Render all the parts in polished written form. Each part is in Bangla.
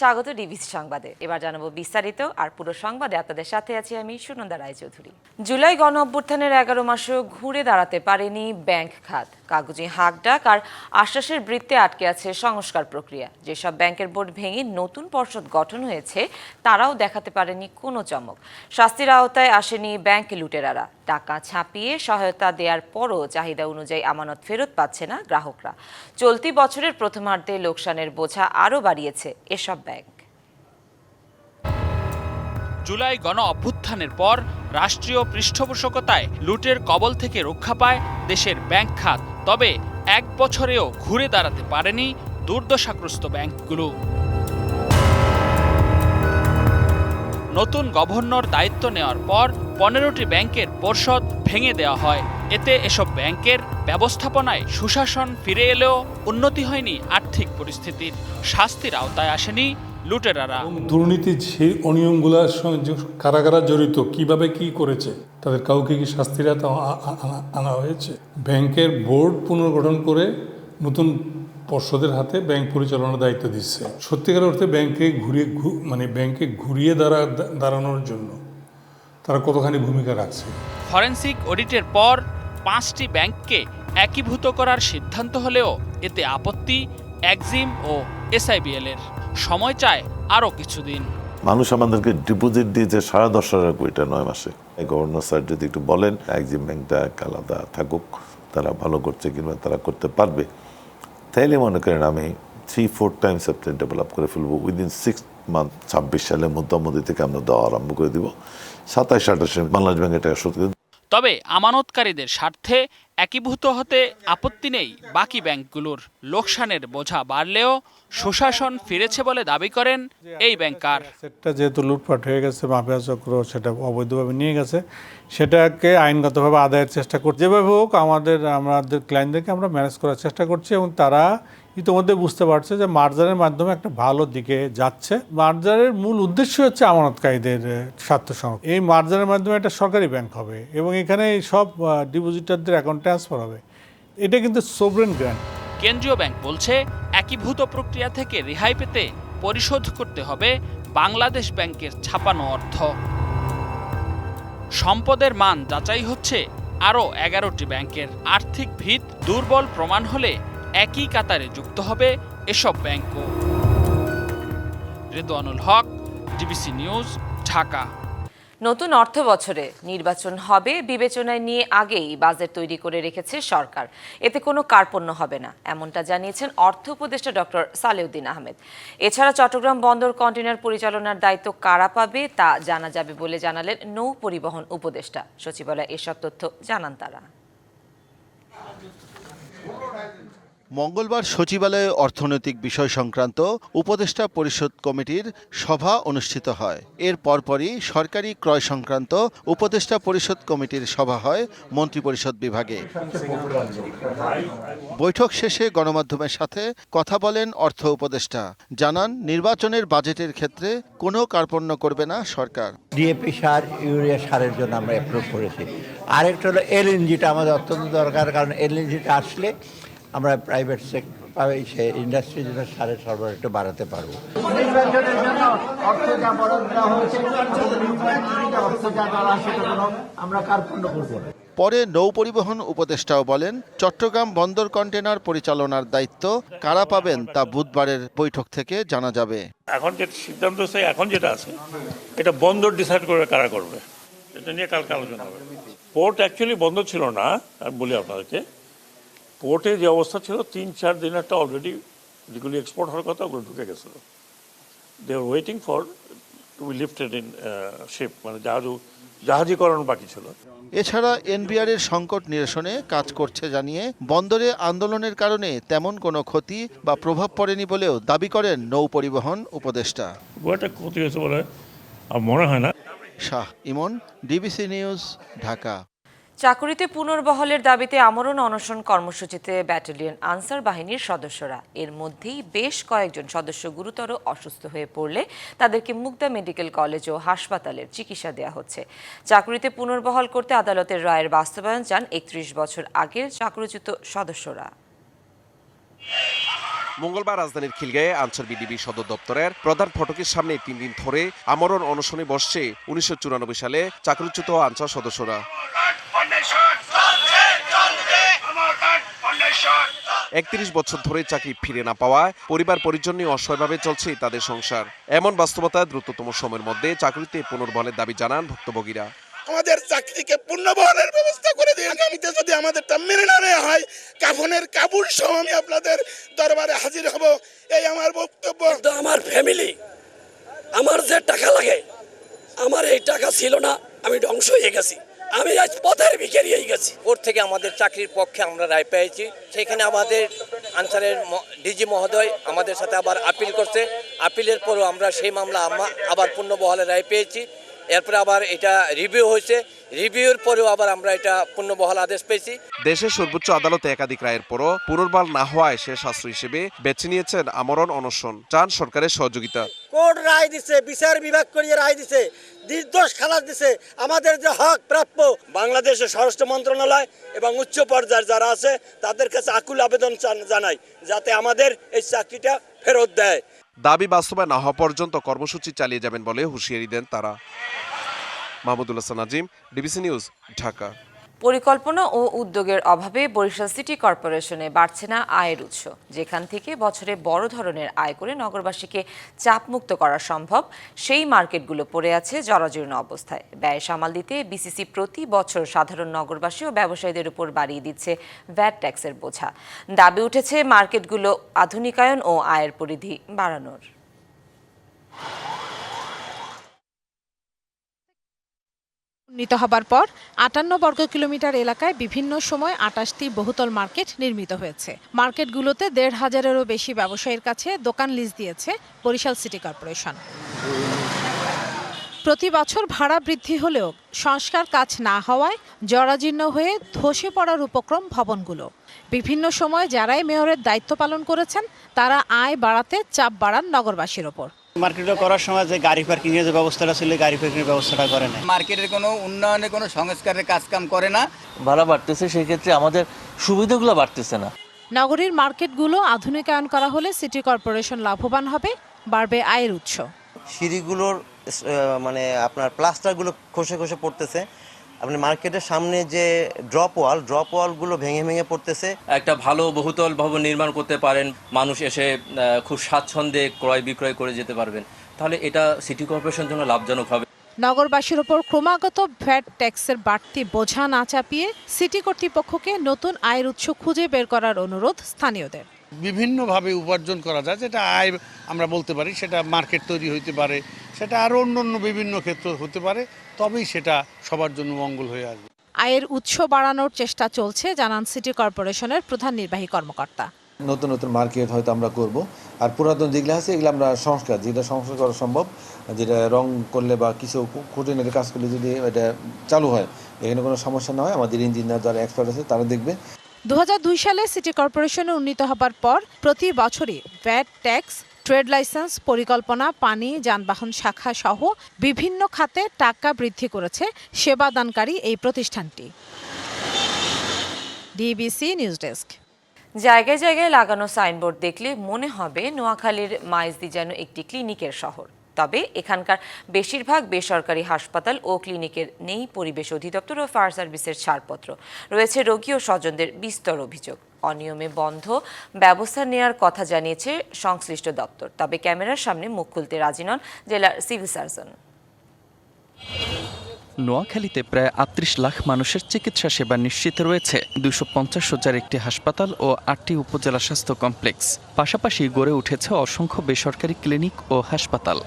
স্বাগত ডিবিসি সংবাদে। এবার জানাবো বিস্তারিত, আর পুরো সংবাদে আপনাদের সাথে আছি আমি সুনন্দা রায়চৌধুরী। জুলাই গণ অভ্যুত্থানের 11 মাসেও ঘুরে দাঁড়াতে পারেনি ব্যাংক খাত। কাগজে হাঁকডাক আর আশ্বাসের বৃত্তে আটকে আছে সংস্কার প্রক্রিয়া। যেসব ব্যাংকের বোর্ড ভেঙে নতুন পর্ষদ গঠন হয়েছে তারাও দেখাতে পারেনি কোনো চমক। শাস্তির আওতায় আসেনি ব্যাংক লুটেরারা। টাকা ছাপিয়ে সহায়তা দেওয়ার পরও চাহিদা অনুযায়ী আমানত ফেরত পাচ্ছে না গ্রাহকরা। চলতি বছরের প্রথমার্ধে লোকসানের বোঝা আরও বাড়িয়েছে এসব ব্যাংক। জুলাই গণ অভ্যুত্থানের পর রাষ্ট্রীয় পৃষ্ঠপোষকতায় লুটের কবল থেকে রক্ষা পায় দেশের ব্যাংক খাত। তবে এক বছরেও ঘুরে দাঁড়াতে পারেনি দুর্দশাগ্রস্ত ব্যাংকগুলো। নতুন গভর্নর দায়িত্ব নেওয়ার পর 15টি ব্যাংকের পর্ষদ ভেঙে দেওয়া হয়। এতে এসব ব্যাংকের ব্যবস্থাপনায় সুশাসন ফিরে এলেও উন্নতি হয়নি আর্থিক পরিস্থিতির। শাস্তির আওতায় আসেনি লুটেরারা। দুর্নীতির সেই অনিয়মগুলোর সঙ্গে কারা কারা জড়িত, কিভাবে কি করেছে, তাদের কাউকে কি শাস্তির আওতায় আনা হয়েছে? ব্যাংকের বোর্ড পুনর্গঠন করে নতুন পর্ষদের হাতে ব্যাংক পরিচালনার দায়িত্ব দিচ্ছে। সত্যিকার অর্থে ব্যাংকে ঘুরিয়ে দাঁড়ানোর জন্য তারা কতখানি ভূমিকা রাখছে। ফরেনসিক অডিটের পর 5টি ব্যাংককে একীভূত করার সিদ্ধান্ত হলেও এতে আপত্তি এক্সিম ও এসআইবিএল এর। সময় চায় আরও কিছুদিন। মানুষ আমাদেরকে ডিপোজিট দিয়েছে 10.5 কোটি টাকা 9 মাসে। গভর্নর স্যার যদি একটু বলেন এক্সিম ব্যাংকটা আলাদা থাকুক, তারা ভালো করছে কিংবা তারা করতে পারবে, তাইলে মনে করেন আমি 3-4 টাইমস আপনি ডেভেলপ করে ফেলবো উইদিন 6 মান্থ। 26 সালের মধ্যে থেকে আমরা দেওয়া আরম্ভ করে দিব। 27-28 বাংলাদেশ ব্যাংকের টাকা শোধ করে। তবে আমানতকারীদের স্বার্থে একীভূত হতে আপত্তি নেই বাকি ব্যাংকগুলোর। লোকসানের বোঝা বাড়লেও সুশাসন ফিরেছে বলে দাবি করেন এই ব্যাংকার। সেটা যেহেতু লুটপাট হয়ে গেছে, মাফিয়া চক্র সেটা অবৈধভাবে নিয়ে গেছে, সেটাকে আইনগতভাবে আদায়ের চেষ্টা করছে। যেভাবে হোক আমাদের ক্লায়েন্টদেরকে আমরা ম্যানেজ করার চেষ্টা করছি এবং তারা ইতিমধ্যে বুঝতে পারছে যে মার্জারের মাধ্যমে একটা ভালো দিকে যাচ্ছে। মার্জারের মূল উদ্দেশ্য হচ্ছে আমানতকারীদের স্বার্থ সংরক্ষণ। এই মার্জারের মাধ্যমে একটা সরকারি ব্যাংক হবে এবং এখানে সব ডিপোজিটারদের অ্যাকাউন্ট ট্রান্সফার হবে। এটা কিন্তু সোভরেন গ্র্যান্ট। কেন্দ্রীয় ব্যাংক বলছে একীভূত প্রক্রিয়া থেকে রেহাই পেতে পরিশোধ করতে হবে বাংলাদেশ ব্যাংকের ছাপানো অর্থ। সম্পদের মান যাচাই হচ্ছে আরও 11টি ব্যাংকের। আর্থিক ভিত দুর্বল প্রমাণ হলে একই কাতারে যুক্ত হবে এসব ব্যাংকও। রেদওয়ানুল হক, ডিবিসি নিউজ, ঢাকা। নতুন অর্থ বছরে নির্বাচন হবে বিবেচনায় নিয়ে আগেই বাজেট তৈরি করে রেখেছে সরকার। এতে কোনো কার্পণ্য হবে না, এমনটা জানিয়েছেন অর্থ উপদেষ্টা ডক্টর সালেউদ্দিন আহমেদ। এছাড়া চট্টগ্রাম বন্দর কন্টেইনার পরিচালনার দায়িত্ব কারা পাবে তা জানা যাবে বলে জানালেন নৌ পরিবহন উপদেষ্টা। সচিবালয়ে এসব তথ্য জানান তারা। মঙ্গলবার সচিবালয়ে অর্থনৈতিক বিষয় সংক্রান্ত উপদেষ্টা পরিষদ কমিটির সভা অনুষ্ঠিত হয়। এর পরপরই সরকারি ক্রয় সংক্রান্ত উপদেষ্টা পরিষদ কমিটির সভা হয় মন্ত্রিপরিষদ বিভাগে। বৈঠক শেষে গণমাধ্যমের সাথে কথা বলেন অর্থ উপদেষ্টা। জানান, নির্বাচনের বাজেটের ক্ষেত্রে কোনো কার্পণ্য করবে না সরকার। ডিএপি সার, ইউরিয়া সারের জন্য আমরা অ্যাপ্রুভ করেছি। আরেকটা হলো এলএনজিটা আমাদের অত্যন্ত দরকার, কারণ এলএনজিটা আসলে আমরা প্রাইভেট সেক্টর ইন্ডাস্ট্রির জন্য সারের সরবরাহ একটু বাড়াতে পারবো। নির্বাচনের জন্য অর্থ যা বরাদ্দ দেওয়া হয়েছে আমরা কার্পণ্য করবো না। পরে নৌ পরিবহন উপদেষ্টাও বলেন, চট্টগ্রাম বন্দর কন্টেইনার পরিচালনার দায়িত্ব কারা পাবেন তা বুধবারের বৈঠক থেকে জানা যাবে। এখন যে সিদ্ধান্ত এখন যেটা আছে এটা বন্দর ডিসাইড করে কারা করবে, এটা নিয়ে কালকে আলোচনা হবে। পোর্ট অ্যাকচুয়ালি বন্ধ ছিল না, আমি বলি আপনাদেরকে। পোর্টে যে অবস্থা ছিল 3-4 দিন একটা অলরেডি যেগুলি এক্সপোর্ট হওয়ার কথা ওগুলো ঢুকে গেছিল। They are waiting for to be lifted in ship, মানে জাহাজীকরণ বাকি ছিল। এছাড়া এনবিআর এর সংকট নিরসনে কাজ করছে জানিয়ে বন্দরে আন্দোলনের কারণে তেমন কোনো ক্ষতি বা প্রভাব পড়েনি বলেও দাবি করেন নৌ পরিবহন উপদেষ্টা। একটা ক্ষতি হয়েছে বলে আর মনে হয় না। শাহ ইমন, ডিবিসি নিউজ, ঢাকা। চাকুরিতে পুনর্বহালের দাবিতে আমরণ অনশন কর্মসূচিতে ব্যাটালিয়ন আনসার বাহিনীর সদস্যরা। এর মধ্যেই বেশ কয়েকজন সদস্য গুরুতর অসুস্থ হয়ে পড়লে তাদেরকে মুগদা মেডিকেল কলেজ ও হাসপাতালের চিকিৎসা দেওয়া হচ্ছে। চাকুরিতে পুনর্বহাল করতে আদালতের রায়ের বাস্তবায়ন চান 31 বছর আগের চাকরিচ্যুত সদস্যরা। মঙ্গলবার রাজধানীর খিলগাঁয়ে আনসার বিডিবি সদর দপ্তরের প্রধান ফটকের সামনে 3 দিন ধরে আমরণ অনশনে বসছে 1994 সালে চাকরিচ্যুত আনসার সদস্যরা। 31 বছর ধরে চাকরি ফিরে না পাওয়ায় পরিবার পরিজন নিয়ে অসহায়ভাবে চলছে তাদের সংসার। এমন বাস্তবতায় দ্রুততম সময়ের মধ্যে চাকরিতে পুনর্বহালের দাবি জানান ভুক্তভোগীরা। আমাদের চাকরিকে পুনর্বহালের ব্যবস্থা করে দিন। আগামীতে যদি আমাদেরটা মেনে না নেওয়া হয়, কাফনের কাপড় সহ আমি আপনাদের দরবারে হাজির হব, এই আমার বক্তব্য। আমার ফ্যামিলি, আমার যে টাকা লাগে, আমার এই টাকা ছিল না, আমি ধ্বংস হয়ে গেছি, আমি আজ পথের ভিখারি হয়ে গেছি। কোর্ট থেকে আমাদের চাকরির পক্ষে আমরা রায় পেয়েছি, সেখানে আমাদের আনসারের ডিজি মহোদয় আমাদের সাথে আবার আপিল করছে। আপিলের পরও আমরা সেই মামলা আবার পুনর্বহালের রায় পেয়েছি। এরপরে আবার এটা রিভিউ হয়েছে, রিভিউর পরেও আবার আমরা এটা পুনর্বহাল আদেশ পেয়েছি। দেশের সর্বোচ্চ আদালতে একাধিক রায়ের পরও পুনর্বহাল না হওয়ায় শেষ আশ্রয় হিসেবে বেছে নিয়েছেন আমরণ অনশন। চান সরকারের সহযোগিতা। কোর্ট রায় দিছে, বিচার বিভাগ করিয়ে রায় দিছে, নির্দোষ খালাস দিছে। আমাদের যে হক প্রাপ্য, বাংলাদেশের স্বরাষ্ট্র মন্ত্রণালয় এবং উচ্চ পর্যায়ের যারা আছে তাদের কাছে আকুল আবেদন জানাই যাতে আমাদের এই চাকরিটা ফেরত দেয়। দাবি বাস্তবায়ন না হওয়া পর্যন্ত কর্মসূচি চালিয়ে যাবেন বলে হুঁশিয়ারি দেন তারা। Mahmudul Hasan Nazim, DBC news, Dhaka. পরিকল্পনা ও উদ্যোগের অভাবে বরিশাল সিটি কর্পোরেশনে বাড়ছে না আয়ের উৎস, যেখান থেকে বছরে বড় ধরনের আয় করে নগরবাসীকে চাপমুক্ত করা সম্ভব, সেই মার্কেটগুলো পড়ে আছে জরাজীর্ণ অবস্থায়। ব্যয় সামাল দিতে বিসিসি প্রতি বছর সাধারণ নগরবাসী ও ব্যবসায়ীদের উপর বাড়িয়ে দিচ্ছে ভ্যাট ট্যাক্সের বোঝা। দাবি উঠেছে মার্কেটগুলো আধুনিকায়ন ও আয়ের পরিধি বাড়ানোর। উন্নীত হবার পর 58 বর্গ কিলোমিটার এলাকায় বিভিন্ন সময় 28টি বহুতল মার্কেট নির্মিত হয়েছে। মার্কেটগুলোতে 1,500-এরও বেশি ব্যবসায়ীর কাছে দোকান লিজ দিয়েছে বরিশাল সিটি কর্পোরেশন। প্রতি বছর ভাড়া বৃদ্ধি হলেও সংস্কার কাজ না হওয়ায় জরাজীর্ণ হয়ে ধসে পড়ার উপক্রম ভবনগুলো। বিভিন্ন সময় যারাই মেয়রের দায়িত্ব পালন করেছেন তারা আয় বাড়াতে চাপ বাড়ান নগরবাসীর ওপর। মার্কেটটা করার সময় যে গাড়ি পার্কিং এর যে ব্যবস্থাটা ছিল, গাড়ি পার্কিং এর ব্যবস্থাটা করে না। মার্কেটের কোনো উন্নয়নের কোনো সংস্কারের কাজকাম করে না, ভাড়া বাড়তেছে, সেক্ষেত্রে আমাদের সুবিধাগুলো বাড়তেছে না। নগরীর মার্কেটগুলো আধুনিকায়ন করা হলে সিটি কর্পোরেশন লাভবান হবে, বাড়বে আয়ের উৎস। সিঁড়িগুলোর মানে আপনার প্লাস্টারগুলো খসে খসে পড়তেছে, আপনি মার্কেটের সামনে যে ড্রপ ওয়ালগুলো ভেঙে ভেঙে পড়তেছে। একটা ভালো বহুতল ভবন নির্মাণ করতে পারেন, মানুষ এসে খুব স্বাচ্ছন্দ্যে ক্রয় বিক্রয় করে যেতে পারবেন, তাহলে এটা সিটি কর্পোরেশনের জন্য লাভজনক হবে। নগরবাসীর ওপর ক্রমাগত ভ্যাট ট্যাক্সের বাড়তি বোঝা না চাপিয়ে সিটি কর্তৃপক্ষকে নতুন আয়ের উৎস খুঁজে বের করার অনুরোধ স্থানীয়দের। বিভিন্নভাবে উপার্জন করা যায়, যেটা আয় আমরা বলতে পারি, সেটা মার্কেট তৈরি হইতে পারে, সেটা আরও অন্য বিভিন্ন ক্ষেত্র হতে পারে, তবেই সেটা সবার জন্য মঙ্গল হয়ে আসবে। আয়ের উৎস বাড়ানোর চেষ্টা চলছে জানান সিটি কর্পোরেশনের প্রধান নির্বাহী কর্মকর্তা। নতুন নতুন মার্কেট হয়তো আমরা করব, আর পুরাতন যেগুলো আছে এগুলো আমরা যেটা সংস্কার করা সম্ভব, যেটা রং করলে বা কিছু খুঁটিনাটি কাজ করলে যদি এটা চালু হয়, এখানে কোনো সমস্যা না হয়, আমাদের ইঞ্জিনিয়ার যারা এক্সপার্ট আছে তারা দেখবে। 2002 সালে সিটি কর্পোরেশনে উন্নীত হবার পর প্রতি বছরই ভ্যাট ট্যাক্স, ট্রেড লাইসেন্স, পরিকল্পনা, পানি, যানবাহন শাখা সহ বিভিন্ন খাতে টাকা বৃদ্ধি করেছে সেবাদানকারী এই প্রতিষ্ঠানটি। DBC news desk. জায়গায় জায়গায় লাগানো সাইনবোর্ড দেখলে মনে হবে নোয়াখালীর মাইজদি যেন একটি ক্লিনিকের শহর। তবে এখানকার বেশিরভাগ বেসরকারি হাসপাতাল ও ক্লিনিকের নেই পরিবেশ অধিদপ্তর ও ফায়ার সার্ভিসের ছাড়পত্র। রয়েছে রোগী ও স্বজনদের বিস্তর অভিযোগ। অনিয়মে বন্ধ ব্যবস্থা নেওয়ার কথা জানিয়েছে সংশ্লিষ্ট দপ্তর, তবে ক্যামেরার সামনে মুখ খুলতে রাজি নন জেলার সিভিল সার্জন। নোয়াখালীতে প্রায় ৩৮ লাখ মানুষের চিকিৎসা সেবা নিশ্চিত রয়েছে ২৫০ শয্যার একটি হাসপাতাল ও ৮টি উপজেলা স্বাস্থ্য কমপ্লেক্স। পাশাপাশি গড়ে উঠেছে অসংখ্য বেসরকারি ক্লিনিক ও হাসপাতাল।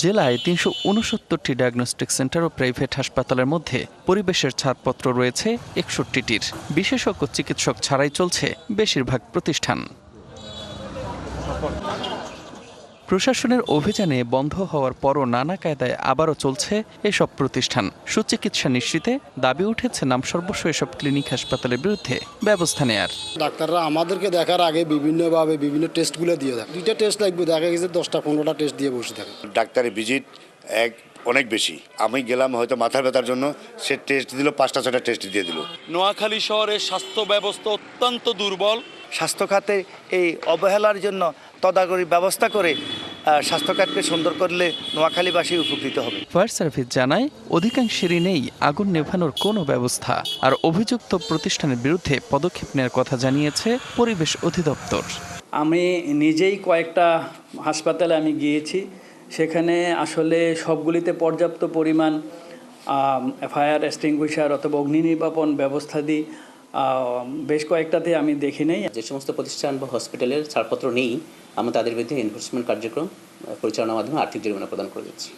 জেলায় ৩৬৯টি ডায়াগনস্টিক সেন্টার ও প্রাইভেট হাসপাতালের মধ্যে পরিবেশের ছাড়পত্র রয়েছে ৬১টির। বিশেষজ্ঞ চিকিৎসক ছাড়াই চলছে বেশিরভাগ প্রতিষ্ঠান। প্রশাসনের অভিযানে বন্ধ হওয়ার পরও নানা কায়দায় আবারও চলছে এসব প্রতিষ্ঠান। সুচিকিৎসা নিশ্চিতে দাবি উঠেছে নামসর্বস্ব এসব ক্লিনিক হাসপাতালের বিরুদ্ধে ব্যবস্থা নেয়ার। ডাক্তাররা আমাদেরকে দেখার আগে বিভিন্নভাবে বিভিন্ন টেস্টগুলো দিয়ে দেয়। 2টা টেস্ট লাগবে, দেখা গেছে 10টা 15টা টেস্ট দিয়ে বসে থাকে। ডাক্তারি ভিজিট অনেক বেশি। আমি গেলাম হয়তো মাথার ব্যথার জন্য, সে টেস্ট দিল 5টা 6টা টেস্ট দিয়ে দিল। নোয়াখালী শহরের স্বাস্থ্য ব্যবস্থা অত্যন্ত দুর্বল। স্বাস্থ্য খাতে এই অবহেলার জন্য তদারকি ব্যবস্থা করে স্বাস্থ্য খাতকে সুন্দর করলে নোয়াখালীবাসী উপকৃত হবে। ফায়ার সার্ভিস জানায় অধিকাংশেরই নেই আগুন নেভানোর কোনো ব্যবস্থা, আর অভিযুক্ত প্রতিষ্ঠানের বিরুদ্ধে পদক্ষেপ নেওয়ার কথা জানিয়েছে পরিবেশ অধিদপ্তর। আমি নিজেই কয়েকটা হাসপাতালে আমি গিয়েছি, সেখানে আসলে সবগুলিতে পর্যাপ্ত পরিমাণ ফায়ার এক্সটিংগুইশার অথবা অগ্নি নির্বাপন ব্যবস্থা দিই বেশ কয়েকটাতে আমি দেখি নেই। যে সমস্ত প্রতিষ্ঠান বা হসপিটালের ছাড়পত্র নেই, আমরা তাদের বিরুদ্ধে এনফোর্সমেন্ট কার্যক্রম পরিচালনার মাধ্যমে আর্থিক জরিমানা প্রদান করে দিচ্ছি,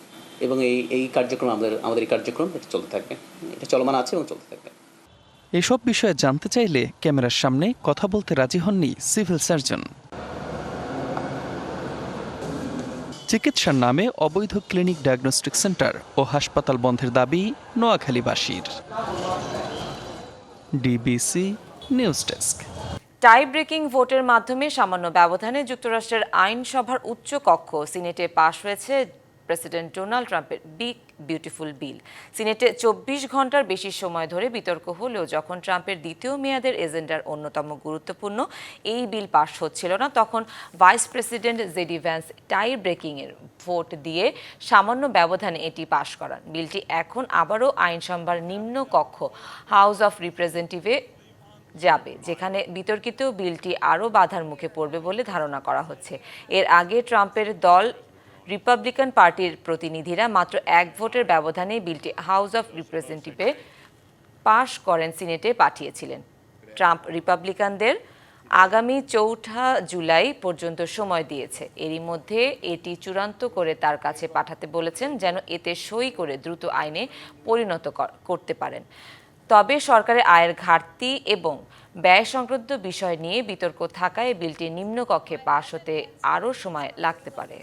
এবং এই কার্যক্রম আমাদের এই কার্যক্রম এটা চলতে থাকবে, এটা চলমান আছে এবং চলতে থাকবে। এসব বিষয়ে জানতে চাইলে ক্যামেরার সামনে কথা বলতে রাজি হননি সিভিল সার্জন। চিকিৎসার নামে অবৈধ ক্লিনিক ডায়াগনস্টিক সেন্টার ও হাসপাতাল বন্ধের দাবি নোয়াখালীবাসীর। DBC news desk. Tie breaking ভোটের মাধ্যমে সামান্য ব্যবধানে যুক্তরাষ্ট্রের আইনসভার উচ্চ কক্ষ সিনেটে পাশ হয়েছে প্রেসিডেন্ট ডোনাল্ড ট্রাম্পের বিগ বিউটিফুল বিল। সিনেটে 24 ঘন্টার বেশি সময় ধরে বিতর্ক হলেও যখন ট্রাম্পের দ্বিতীয় মেয়াদের এজেন্ডার অন্যতম গুরুত্বপূর্ণ এই বিল পাশ হচ্ছিল না, তখন ভাইস প্রেসিডেন্ট জেডি ভ্যান্স টাই ব্রেকিংয়ের ভোট দিয়ে সামান্য ব্যবধানে এটি পাশ করান। বিলটি এখন আবারও আইনসভার নিম্ন কক্ষ হাউস অফ রিপ্রেজেন্টেটিভে যাবে, যেখানে বিতর্কিত বিলটি আরও বাধার মুখে পড়বে বলে ধারণা করা হচ্ছে। এর আগে ট্রাম্পের দল রিপাবলিকান পার্টির প্রতিনিধিরা মাত্র 1 ভোটের ব্যবধানে বিলটি হাউস অফ রিপ্রেজেন্টেটিভে পাশ করেন সিনেটে পাঠিয়েছিলেন। ট্রাম্প রিপাবলিকানদের আগামী 4 জুলাই পর্যন্ত সময় দিয়েছে। এরই মধ্যে এটি চূড়ান্ত করে তার কাছে পাঠাতে বলেছেন, যেন এতে সই করে দ্রুত আইনে পরিণত করতে পারেন। তবে সরকারের আয়ের ঘাটতি এবং ব্যয় সংক্রান্ত বিষয় নিয়ে বিতর্ক থাকায় বিলটি নিম্নকক্ষে পাশ হতে আরও সময় লাগতে পারে।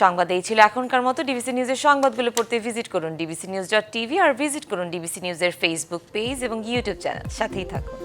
সংবাদ এই ছিল এখনকার মতো। ডিবিসি নিউজের সংবাদগুলো পড়তে ভিজিট করুন dbcnews.tv আর ভিজিট করুন ডিবিসি নিউজের ফেসবুক পেজ এবং ইউটিউব চ্যানেল। সাথেই থাকুন।